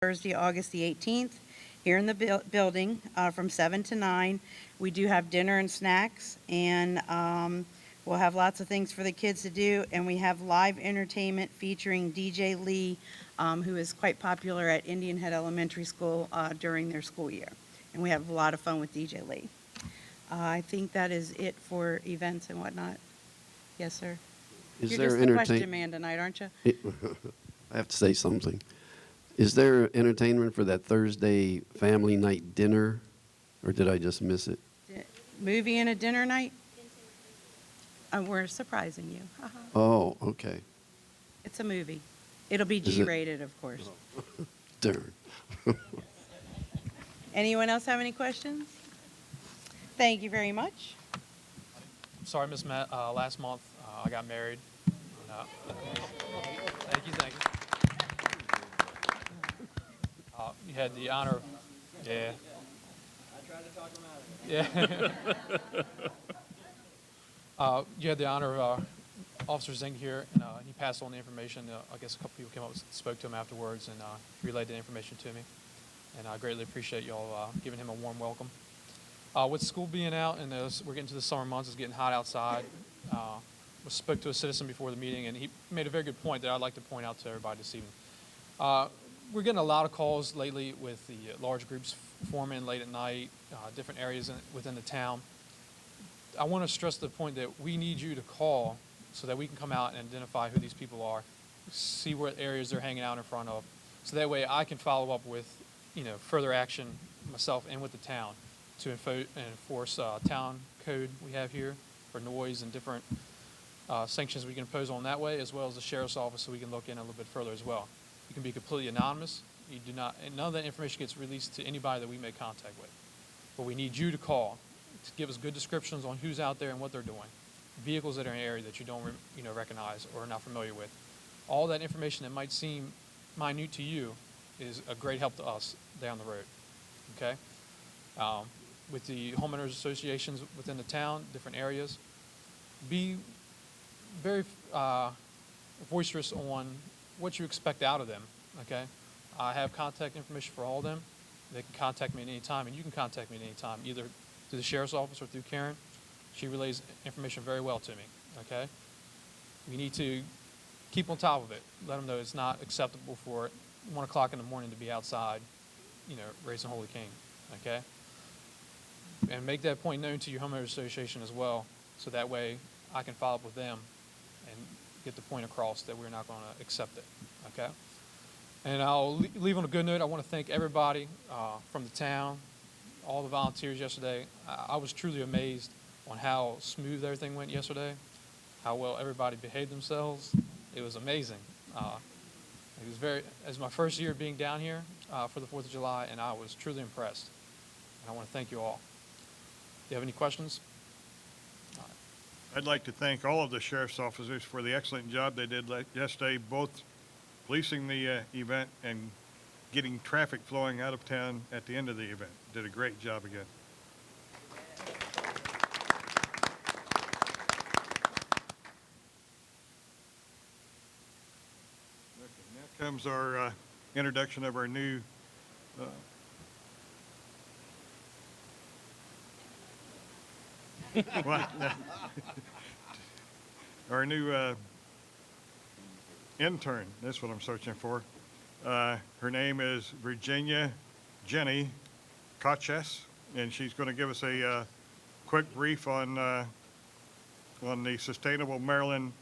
Thursday, August the 18th, here in the building from 7 to 9. We do have dinner and snacks, and we'll have lots of things for the kids to do, and we have live entertainment featuring DJ Lee, who is quite popular at Indian Head Elementary School during their school year. And we have a lot of fun with DJ Lee. I think that is it for events and whatnot. Yes, sir. Is You're there just the question entertain? man tonight, aren't you? I have to say something. Is there entertainment for that Thursday family night dinner, or did I just miss it? Movie and a dinner night? We're surprising you. Oh, okay. It's a movie. It'll be Is it- G-rated, of course. Darn. Anyone else have any questions? Thank you very much. Sorry, Miss Matt. Last month, I got married. Thank you. You had the honor of, yeah. I tried to talk him out of it. Yeah. You had the honor of Officer Zink here, and he passed on the information. I guess a couple people came up and spoke to him afterwards and relayed the information to me. And I greatly appreciate y'all giving him a warm welcome. With school being out and we're getting to the summer months, it's getting hot outside. I spoke to a citizen before the meeting, and he made a very good point that I'd like to point out to everybody this evening. We're getting a lot of calls lately with the large groups forming late at night, different areas within the town. I want to stress the point that we need you to call so that we can come out and identify who these people are, see what areas they're hanging out in front of, so that way I can follow up with, further action myself and with the town to enforce town code we have here for noise and different sanctions we can impose on that way, as well as the sheriff's office, so we can look in a little bit further as well. You can be completely anonymous. You do not, and none of that information gets released to anybody that we make contact with. But we need you to call to give us good descriptions on who's out there and what they're doing, vehicles that are in an area that you don't recognize or are not familiar with. All that information that might seem minute to you is a great help to us down the road. Okay. With the homeowners associations within the town, different areas, be very boisterous on what you expect out of them, okay? I have contact information for all of them. They can contact me at any time, and you can contact me at any time, either through the sheriff's office or through Karen. She relays information very well to me, okay? We need to keep on top of it. Let them know it's not acceptable for 1 o'clock in the morning to be outside, raising Holy King, okay? And make that point known to your homeowners association as well, so that way I can follow up with them and get the point across that we're not going to accept it, okay? And I'll leave on a good note. I want to thank everybody from the town, all the volunteers yesterday. I was truly amazed on how smooth everything went yesterday, how well everybody behaved themselves. It was amazing. It was my first year being down here for the 4th of July, and I was truly impressed. And I want to thank you all. Do you have any questions? I'd like to thank all of the sheriff's officers for the excellent job they did yesterday, both policing the event and getting traffic flowing out of town at the end of the event. Did a great job again. Okay, now comes our introduction of our new our new intern. That's what I'm searching for. Her name is Virginia Jenny Koches, and she's going to give us a quick brief on the Sustainable Maryland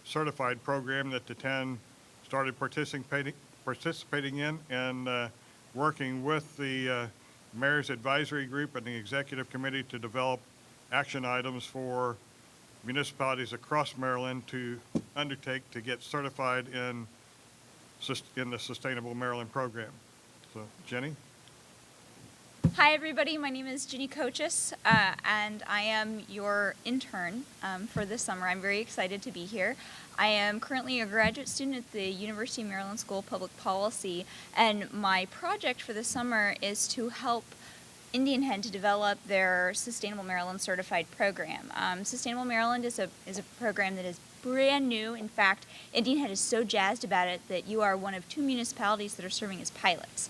Certified program that the town started participating in, and working with the Mayor's Advisory Group and the Executive Committee to develop action items for municipalities across Maryland to undertake to get certified in the Sustainable Maryland program. So, Jenny? Hi, everybody. My name is Ginny Koches, and I am your intern for this summer. I'm very excited to be here. I am currently a graduate student at the University of Maryland School of Public Policy, and my project for this summer is to help Indian Head to develop their Sustainable Maryland Certified program. Sustainable Maryland is a program that is brand new. In fact, Indian Head is so jazzed about it that you are one of 2 municipalities that are serving as pilots.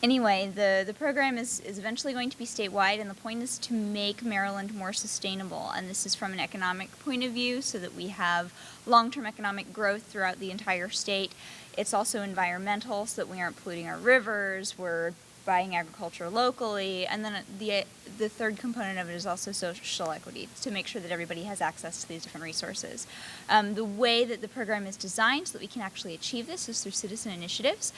Anyway, the program is eventually going to be statewide, and the point is to make Maryland more sustainable. And this is from an economic point of view, so that we have long-term economic growth throughout the entire state. It's also environmental, so that we aren't polluting our rivers, we're buying agriculture locally, and then the third component of it is also social equity, to make sure that everybody has access to these different resources. The way that the program is designed so that we can actually achieve this is through citizen initiatives.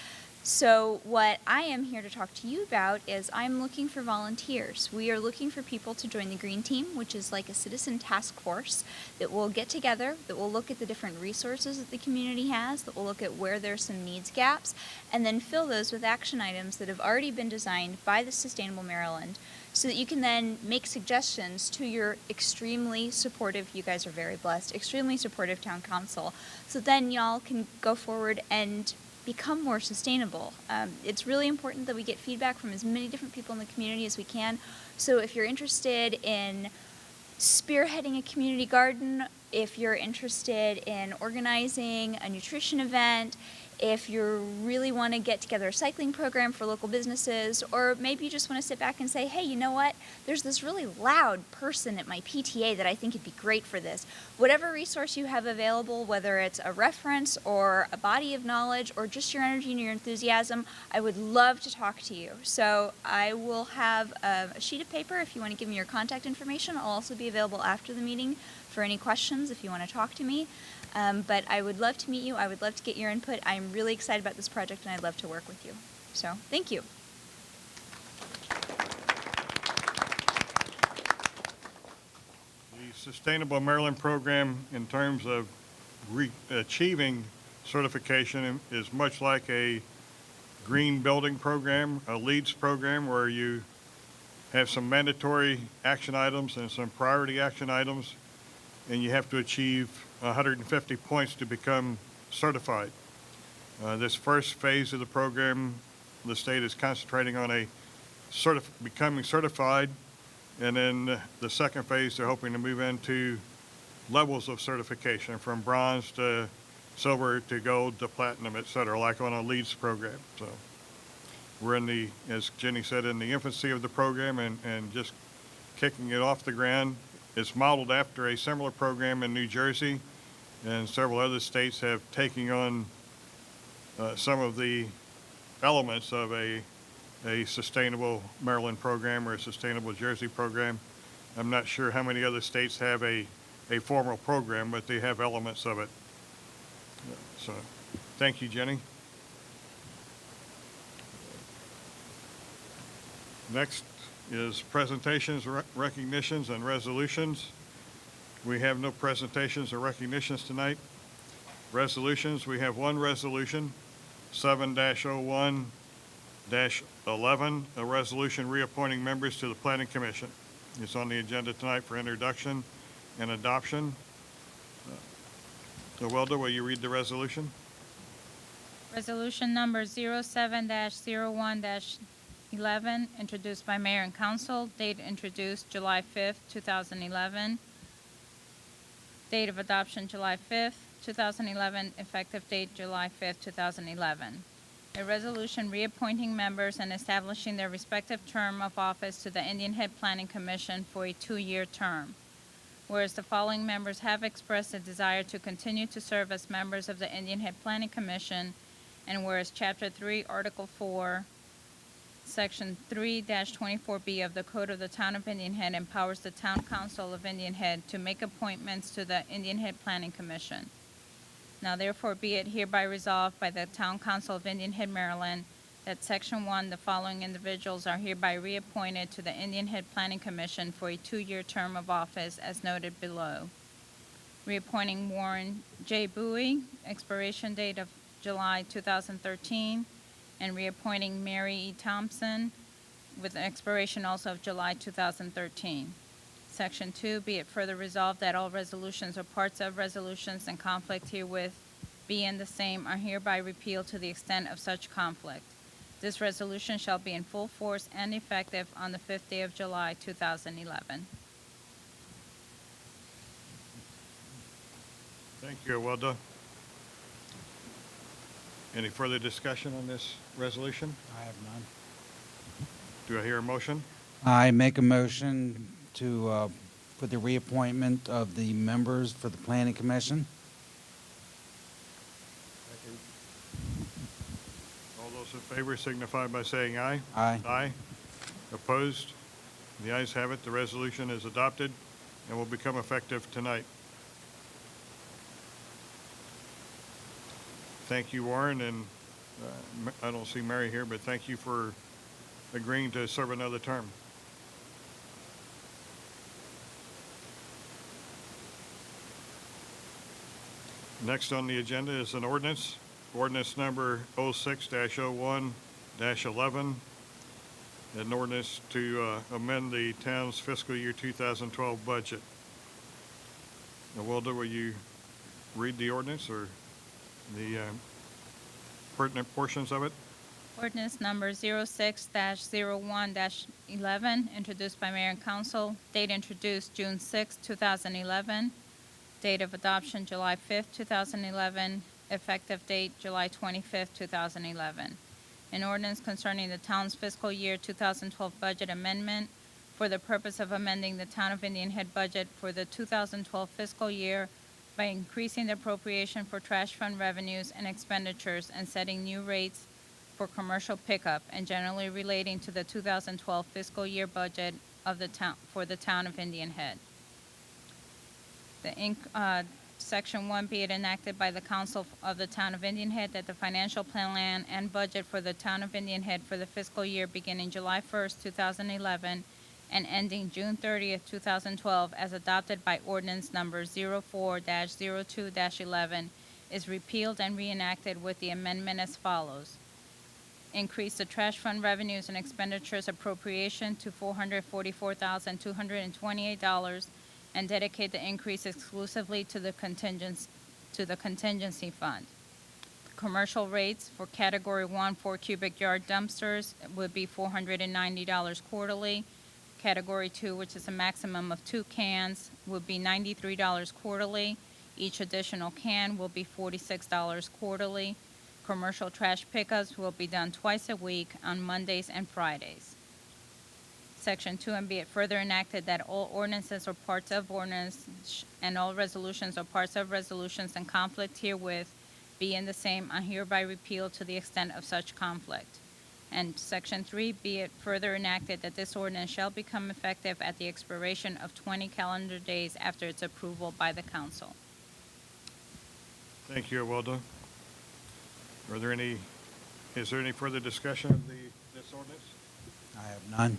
So what I am here to talk to you about is I'm looking for volunteers. We are looking for people to join the Green Team, which is like a citizen task force that will get together, that will look at the different resources that the community has, that will look at where there's some needs gaps, and then fill those with action items that have already been designed by the Sustainable Maryland, so that you can then make suggestions to your extremely supportive, you guys are very blessed, extremely supportive town council, so then y'all can go forward and become more sustainable. It's really important that we get feedback from as many different people in the community as we can. So if you're interested in spearheading a community garden, if you're interested in organizing a nutrition event, if you really want to get together a cycling program for local businesses, or maybe you just want to sit back and say, hey, you know what? There's this really loud person at my PTA that I think would be great for this. Whatever resource you have available, whether it's a reference or a body of knowledge or just your energy and your enthusiasm, I would love to talk to you. So I will have a sheet of paper if you want to give me your contact information. I'll also be available after the meeting for any questions if you want to talk to me. But I would love to meet you. I would love to get your input. I'm really excited about this project, and I'd love to work with you. So, thank you. The Sustainable Maryland program, in terms of achieving certification, is much like a green building program, a LEEDS program, where you have some mandatory action items and some priority action items, and you have to achieve 150 points to become certified. This first phase of the program, the state is concentrating on becoming certified, and then the second phase, they're hoping to move into levels of certification from bronze to silver to gold to platinum, et cetera, like on a LEEDS program. So we're in the, as Jenny said, in the infancy of the program and just kicking it off the ground. It's modeled after a similar program in New Jersey, and several other states have taken on some of the elements of a sustainable Maryland program or a sustainable Jersey program. I'm not sure how many other states have a formal program, but they have elements of it. So, thank you, Jenny. Next is presentations, recognitions, and resolutions. We have no presentations or recognitions tonight. Resolutions, we have one resolution, 7-01-11, a resolution reappointing members to the Planning Commission. It's on the agenda tonight for introduction and adoption. Welda, will you read the resolution? Resolution number 07-01-11, introduced by Mayor and Council, date introduced July 5th, 2011. Date of adoption July 5th, 2011, effective date July 5th, 2011. A resolution reappointing members and establishing their respective term of office to the Indian Head Planning Commission for a 2-year term. Whereas the following members have expressed a desire to continue to serve as members of the Indian Head Planning Commission, and whereas Chapter 3, Article 4, Section 3-24B of the Code of the Town of Indian Head empowers the Town Council of Indian Head to make appointments to the Indian Head Planning Commission. Now therefore be it hereby resolved by the Town Council of Indian Head, Maryland, that Section 1, the following individuals are hereby reappointed to the Indian Head Planning Commission for a 2-year term of office as noted below. Reappointing Warren J. Bowie, expiration date of July 2013, and reappointing Mary E. Thompson with an expiration also of July 2013. Section 2, be it further resolved that all resolutions or parts of resolutions in conflict herewith be and the same are hereby repealed to the extent of such conflict. This resolution shall be in full force and effective on the 5th day of July 2011. Thank you, Awilda. Any further discussion on this resolution? I have none. Do I hear a motion? I make a motion to, for the reappointment of the members for the Planning Commission. All those in favor signify by saying aye. Aye. Aye. Opposed? The ayes have it. The resolution is adopted and will become effective tonight. Thank you, Warren, and I don't see Mary here, but thank you for agreeing to serve another term. Next on the agenda is an ordinance, ordinance number 06-01-11, an ordinance to amend the town's fiscal year 2012 budget. Now, Wilda, will you read the ordinance or the pertinent portions of it? Ordinance number 06-01-11, introduced by Mayor and Council, date introduced June 6, 2011, date of adoption July 5, 2011, effective date July 25, 2011. An ordinance concerning the town's fiscal year 2012 budget amendment for the purpose of amending the Town of Indian Head budget for the 2012 fiscal year by increasing the appropriation for trash fund revenues and expenditures and setting new rates for commercial pickup and generally relating to the 2012 fiscal year budget of the town, for the Town of Indian Head. Section 1 be it enacted by the Council of the Town of Indian Head that the financial plan and budget for the Town of Indian Head for the fiscal year beginning July 1st, 2011, and ending June 30th, 2012, as adopted by ordinance number 04-02-11, is repealed and reenacted with the amendment as follows. Increase the trash fund revenues and expenditures appropriation to $444,228 and dedicate the increase exclusively to the contingency fund. Commercial rates for Category 1 4 cubic yard dumpsters would be $490 quarterly. Category 2, which is a maximum of 2 cans, would be $93 quarterly. Each additional can will be $46 quarterly. Commercial trash pickups will be done twice a week on Mondays and Fridays. Section 2, and be it further enacted that all ordinances or parts of ordinance and all resolutions or parts of resolutions in conflict herewith be in the same and hereby repealed to the extent of such conflict. And Section 3, be it further enacted that this ordinance shall become effective at the expiration of 20 calendar days after its approval by the council. Thank you, Awilda. Is there any further discussion of this ordinance? I have none.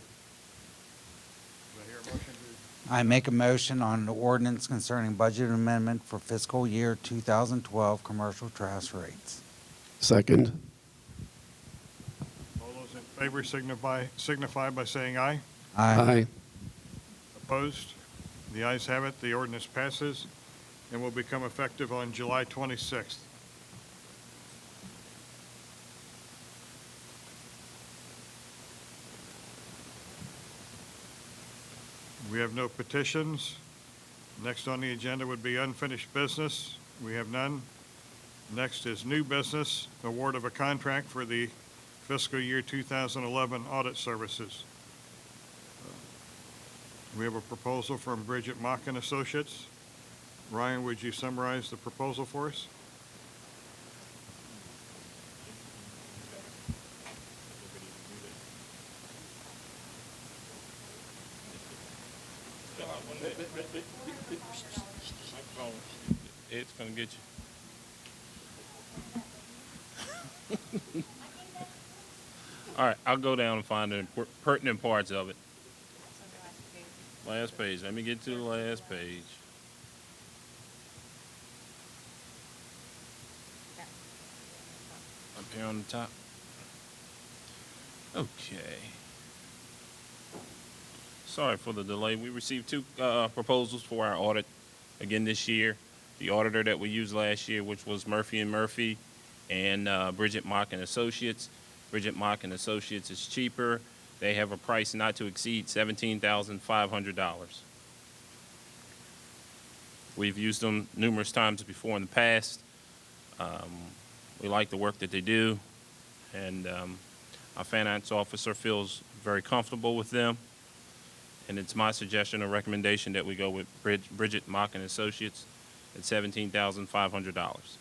Do I hear a motion to? I make a motion on the ordinance concerning budget amendment for fiscal year 2012 commercial trash rates. Second. All those in favor signify by saying aye. Aye. Opposed? The ayes have it. The ordinance passes and will become effective on July 26th. We have no petitions. Next on the agenda would be unfinished business. We have none. Next is new business, award of a contract for the fiscal year 2011 audit services. We have a proposal from Bridget Mock and Associates. Ryan, would you summarize the proposal for us? It's gonna get you. All right, I'll go down and find the pertinent parts of it. Last page. Let me get to the last page. Up here on the top. Okay. Sorry for the delay. We received two proposals for our audit again this year. The auditor that we used last year, which was Murphy and Murphy, and Bridget Mock and Associates. Bridget Mock and Associates is cheaper. They have a price not to exceed $17,500. We've used them numerous times before in the past. We like the work that they do, and our finance officer feels very comfortable with them. And it's my suggestion or recommendation that we go with Bridget Mock and Associates at $17,500. As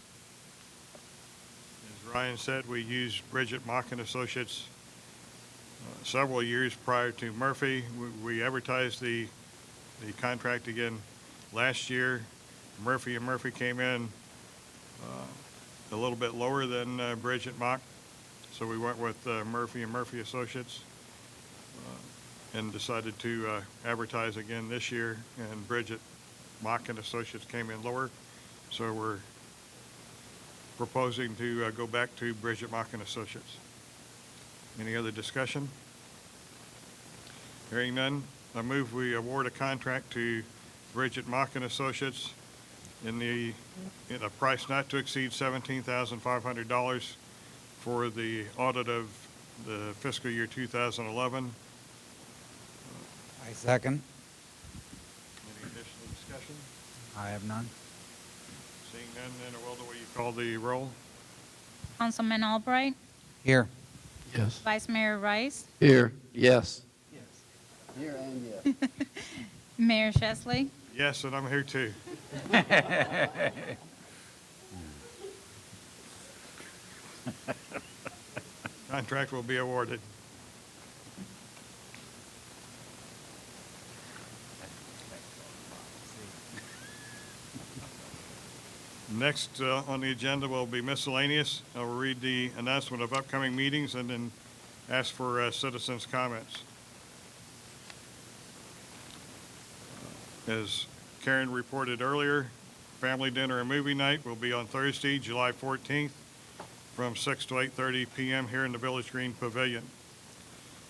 Ryan said, we used Bridget Mock and Associates several years prior to Murphy. We advertised the contract again last year. Murphy and Murphy came in a little bit lower than Bridget Mock, so we went with Murphy and Murphy Associates and decided to advertise again this year, and Bridget Mock and Associates came in lower, so we're proposing to go back to Bridget Mock and Associates. Any other discussion? Hearing none, I move we award a contract to Bridget Mock and Associates in a price not to exceed $17,500 for the audit of the fiscal year 2011. I second. Any additional discussion? I have none. Seeing none, then Wilda, will you call the roll? Councilman Albright, Here. Yes. Vice Mayor Rice, Here. Yes. Here and yes. Mayor Chesley, Yes, and I'm here too. Contract will be awarded. Next on the agenda will be miscellaneous. I will read the announcement of upcoming meetings and then ask for citizens' comments. As Karen reported earlier, family dinner and movie night will be on Thursday, July 14th, from 6 to 8:30 p.m. here in the Village Green Pavilion.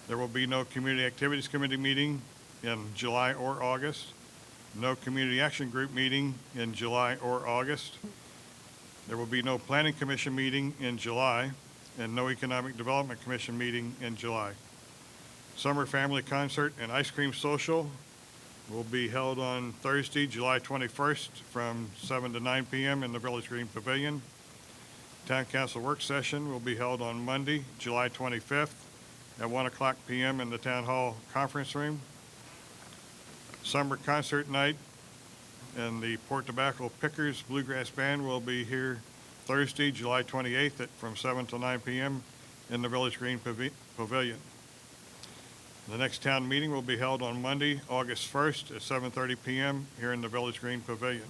There will be no Community Activities Committee meeting in July or August, no Community Action Group meeting in July or August. There will be no Planning Commission meeting in July, and no Economic Development Commission meeting in July. Summer Family Concert and Ice Cream Social will be held on Thursday, July 21st from 7 to 9 p.m. in the Village Green Pavilion. Town Council Work Session will be held on Monday, July 25th at 1 o'clock p.m. in the Town Hall Conference Room. Summer Concert Night and the Port Tobacco Pickers Bluegrass Band will be here Thursday, July 28th from 7 to 9 p.m. in the Village Green Pavilion. The next town meeting will be held on Monday, August 1st at 7:30 p.m. here in the Village Green Pavilion.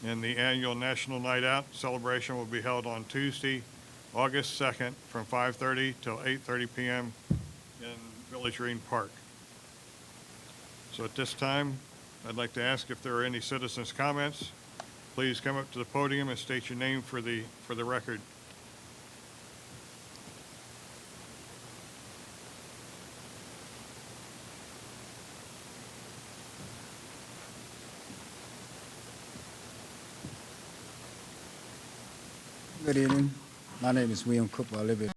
And the annual National Night Out celebration will be held on Tuesday, August 2nd from 5:30 till 8:30 p.m. in Village Green Park. So at this time, I'd like to ask if there are any citizens' comments. Please come up to the podium and state your name for the record. Good evening. My name is William Cook. I live at